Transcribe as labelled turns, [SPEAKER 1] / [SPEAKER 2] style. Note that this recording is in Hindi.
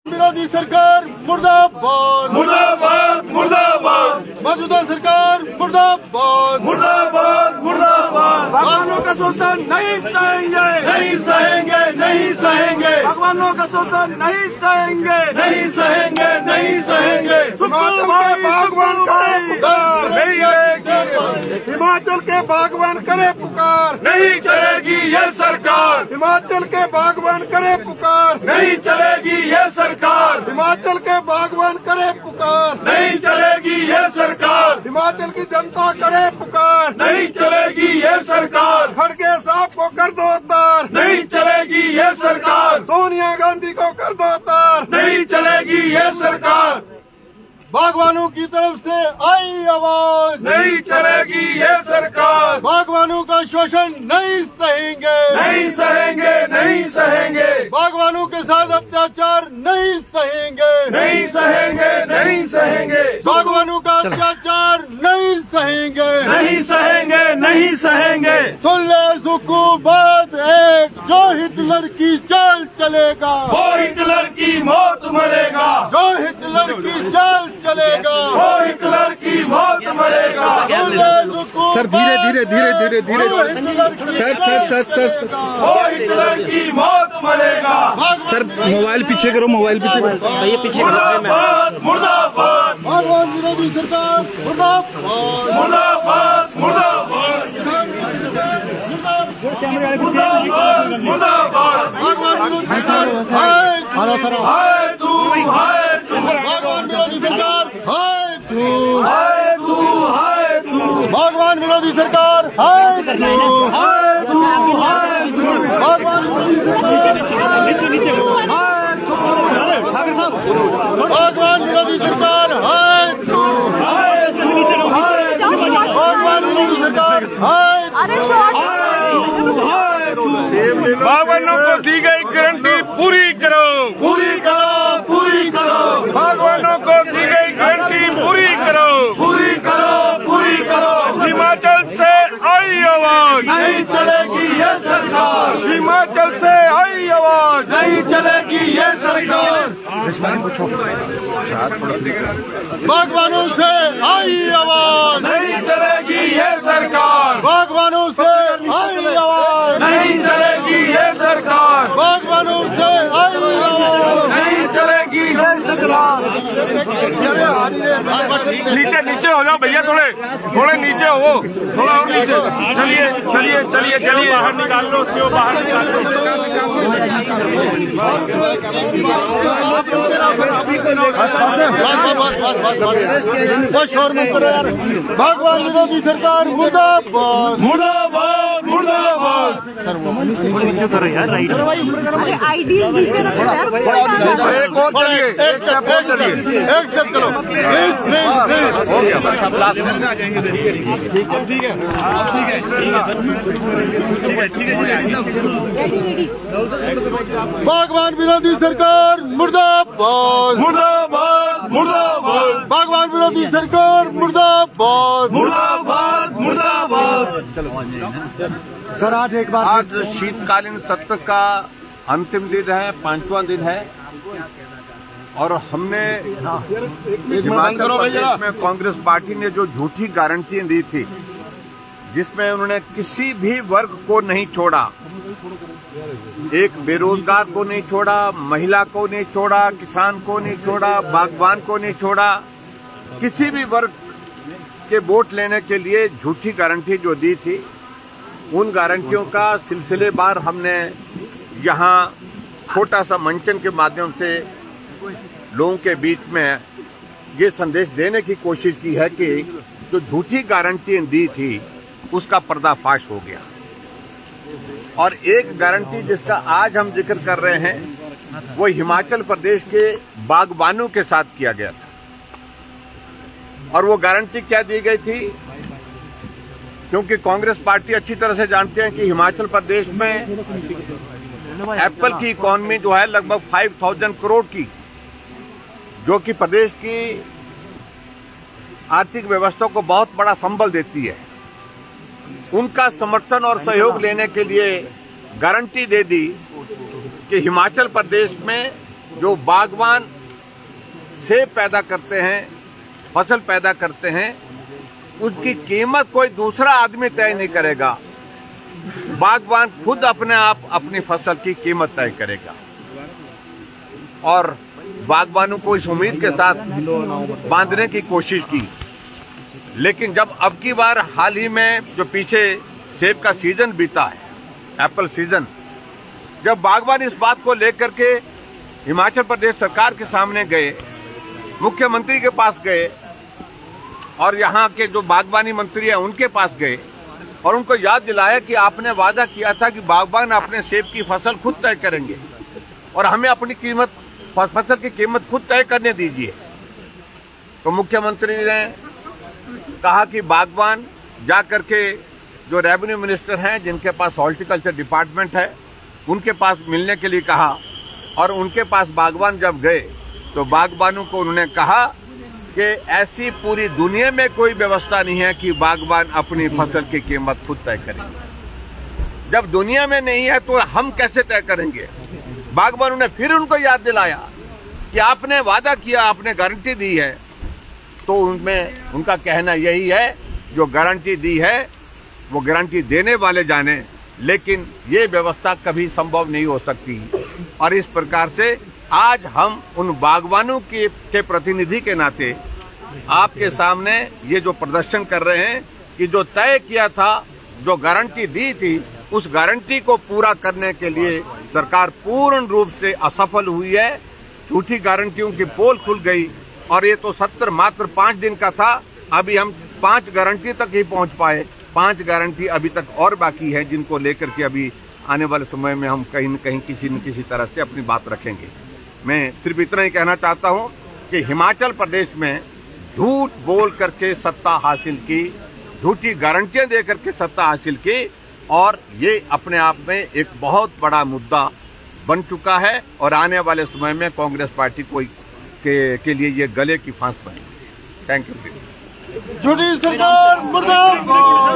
[SPEAKER 1] विरोधी सरकार मुर्दाबाद
[SPEAKER 2] मुर्दाबाद मुर्दाबाद।
[SPEAKER 1] मौजूदा सरकार मुर्दाबाद
[SPEAKER 2] मुर्दाबाद मुर्दाबाद।
[SPEAKER 3] भगवानों का शोषण नहीं सहेंगे,
[SPEAKER 2] नहीं सहेंगे, नहीं सहेंगे,
[SPEAKER 3] भगवानों का शोषण नहीं सहेंगे,
[SPEAKER 2] नहीं सहेंगे, नहीं सहेंगे।
[SPEAKER 1] बागवान करे पुकार,
[SPEAKER 2] नहीं चलेगी,
[SPEAKER 1] हिमाचल के बागवान करे पुकार,
[SPEAKER 2] नहीं चलेगी ये सरकार,
[SPEAKER 1] हिमाचल के बागवान करे पुकार,
[SPEAKER 2] नहीं चलेगी ये सरकार,
[SPEAKER 1] हिमाचल के बागवान करे पुकार,
[SPEAKER 2] नहीं चलेगी ये सरकार,
[SPEAKER 1] हिमाचल की जनता करे पुकार,
[SPEAKER 2] नहीं चलेगी ये सरकार,
[SPEAKER 1] खड़गे साहब को कर दो उतार,
[SPEAKER 2] नहीं चलेगी ये सरकार,
[SPEAKER 1] सोनिया गांधी को कर दो उतार।
[SPEAKER 2] नहीं चलेगी ये सरकार,
[SPEAKER 1] बागवानों की तरफ से आई आवाज,
[SPEAKER 2] नहीं चलेगी ये सरकार,
[SPEAKER 1] बागवानों का शोषण नहीं सहेंगे,
[SPEAKER 2] नहीं सहेंगे, नहीं सहेंगे,
[SPEAKER 1] बागवानों के साथ अत्याचार नहीं सहेंगे,
[SPEAKER 2] नहीं सहेंगे, नहीं सहेंगे,
[SPEAKER 1] बागवानों का अत्याचार नहीं सहेंगे,
[SPEAKER 2] नहीं सहेंगे, नहीं सहेंगे।
[SPEAKER 1] सुन ले हुकूमत एक जो हिटलर की चाल चलेगा,
[SPEAKER 2] वो हिटलर की मौत मरेगा,
[SPEAKER 1] जो हिटलर की चाल चलेगा,
[SPEAKER 2] वो हिटलर की मौत मरेगा।
[SPEAKER 1] सुन ले हुकूमत
[SPEAKER 4] सर धीरे धीरे धीरे धीरे धीरे
[SPEAKER 1] जो हिटलर की
[SPEAKER 4] सर
[SPEAKER 1] चाल
[SPEAKER 4] सर सर सर
[SPEAKER 2] वो हिटलर की मौत मरेगा।
[SPEAKER 4] सर मोबाइल पीछे करो, मोबाइल पीछे करो।
[SPEAKER 3] ये पीछे
[SPEAKER 2] मुर्दाबाद मुर्दाबाद
[SPEAKER 1] बागवान विरोधी सरकार मुर्दाबाद,
[SPEAKER 2] मुर्दाबाद मुर्दाबाद मुर्दाबाद।
[SPEAKER 1] बागवान विरोधी सरकार हाय
[SPEAKER 2] हाय तू, हाय तू,
[SPEAKER 1] बागवान विरोधी सरकार हाय तू,
[SPEAKER 2] हाय तू, हाय तू,
[SPEAKER 1] बागवान विरोधी सरकार हाय तू,
[SPEAKER 2] हाय तू, हाय तू,
[SPEAKER 1] बागवान विरोधी सरकार बागवान विरोधी सरकार हाय तू, बागवान विरोधी सरकार हाय
[SPEAKER 2] बागवानों को दी गई गारंटी पूरी करो, पूरी करो, पूरी करो। बागवानों को दी गई गारंटी पूरी करो, पूरी करो, पूरी करो। हिमाचल से आई आवाज, नहीं चलेगी ये सरकार, हिमाचल से आई आवाज, नहीं चलेगी ये सरकार।
[SPEAKER 1] बागवानों से आई आवाज,
[SPEAKER 2] नहीं चलेगी ये सरकार,
[SPEAKER 1] बागवानों से आई आवाज,
[SPEAKER 2] नहीं चलेगी ये सरकार,
[SPEAKER 1] बागवानों से आई आवाज।
[SPEAKER 2] नहीं चलेगी ये सरकार। नीचे नीचे हो जाओ भैया, थोड़े थोड़े नीचे हो, थोड़ा और नीचे। चलिए चलिए चलिए चलिए, बाहर निकाल लो, उसको बाहर निकाल
[SPEAKER 1] लो। बागवान विरोधी सरकार मुर्दाबाद,
[SPEAKER 2] मुर्दाबाद मुर्दाबाद। एक और चलिए, एक स्टेप और चलिए,
[SPEAKER 1] एक स्टेप करो प्लीज बागवान विरोधी सरकार मुर्दाबाद,
[SPEAKER 2] मुर्दाबाद मुर्दाबाद,
[SPEAKER 1] बागवान विरोधी सरकार मुर्दाबाद,
[SPEAKER 2] मुर्दाबाद मुर्दाबाद।
[SPEAKER 1] सर आज एक बार
[SPEAKER 5] आज शीतकालीन सत्र का अंतिम दिन है, 5वां दिन है, और हमने हिमाचल प्रदेश में कांग्रेस पार्टी ने जो झूठी गारंटी दी थी, जिसमें उन्होंने किसी भी वर्ग को नहीं छोड़ा, एक बेरोजगार को नहीं छोड़ा, महिला को नहीं छोड़ा, किसान को नहीं छोड़ा, बागवान को नहीं छोड़ा, किसी भी वर्ग के वोट लेने के लिए झूठी गारंटी जो दी थी, उन गारंटियों का सिलसिलेवार हमने यहाँ छोटा सा मंचन के माध्यम से लोगों के बीच में ये संदेश देने की कोशिश की है कि जो झूठी गारंटी दी थी उसका पर्दाफाश हो गया। और एक गारंटी जिसका आज हम जिक्र कर रहे हैं वो हिमाचल प्रदेश के बागबानों के साथ किया गया था। और वो गारंटी क्या दी गई थी, क्योंकि कांग्रेस पार्टी अच्छी तरह से जानते हैं कि हिमाचल प्रदेश में एप्पल की इकॉनमी जो है लगभग 5000 करोड़ की, जो कि प्रदेश की आर्थिक व्यवस्था को बहुत बड़ा संबल देती है, उनका समर्थन और सहयोग लेने के लिए गारंटी दे दी कि हिमाचल प्रदेश में जो बागवान सेब पैदा करते हैं, फसल पैदा करते हैं, उसकी कीमत कोई दूसरा आदमी तय नहीं करेगा। बागवान खुद अपने आप अपनी फसल की कीमत तय करेगा। और बागवानों को इस उम्मीद के साथ बांधने की कोशिश की, लेकिन जब अब की बार हाल ही में जो पीछे सेब का सीजन बीता है, एप्पल सीजन, जब बागवान इस बात को लेकर के हिमाचल प्रदेश सरकार के सामने गए, मुख्यमंत्री के पास गए और यहाँ के जो बागवानी मंत्री हैं उनके पास गए और उनको याद दिलाया कि आपने वादा किया था कि बागवान अपने सेब की फसल खुद तय करेंगे और हमें अपनी कीमत, फसल की कीमत खुद तय करने दीजिए। तो मुख्यमंत्री ने कहा कि बागवान जाकर के जो रेवेन्यू मिनिस्टर हैं, जिनके पास हॉर्टिकल्चर डिपार्टमेंट है, उनके पास मिलने के लिए कहा। और उनके पास बागवान जब गए तो बागवानों को उन्होंने कहा कि ऐसी पूरी दुनिया में कोई व्यवस्था नहीं है कि बागवान अपनी फसल की कीमत खुद तय करेंगे। जब दुनिया में नहीं है तो हम कैसे तय करेंगे? बागवानों ने फिर उनको याद दिलाया कि आपने वादा किया, आपने गारंटी दी है। तो उनमें उनका कहना यही है, जो गारंटी दी है वो गारंटी देने वाले जाने, लेकिन ये व्यवस्था कभी संभव नहीं हो सकती। और इस प्रकार से आज हम उन बागवानों के प्रतिनिधि के नाते आपके सामने ये जो प्रदर्शन कर रहे हैं कि जो तय किया था, जो गारंटी दी थी, उस गारंटी को पूरा करने के लिए सरकार पूर्ण रूप से असफल हुई है। झूठी गारंटियों की पोल खुल गई और ये तो सत्र मात्र 5 दिन का था। अभी हम 5 गारंटी तक ही पहुंच पाए। 5 गारंटी अभी तक और बाकी है, जिनको लेकर के अभी आने वाले समय में हम कहीं न कहीं किसी न किसी तरह से अपनी बात रखेंगे। मैं सिर्फ इतना ही कहना चाहता हूं कि हिमाचल प्रदेश में झूठ बोल करके सत्ता हासिल की, झूठी गारंटियां दे करके सत्ता हासिल की, और ये अपने आप में एक बहुत बड़ा मुद्दा बन चुका है और आने वाले समय में कांग्रेस पार्टी के लिए ये गले की फांस बनेगी। Thank you.
[SPEAKER 1] झूठी सरकार मुर्दाबाद।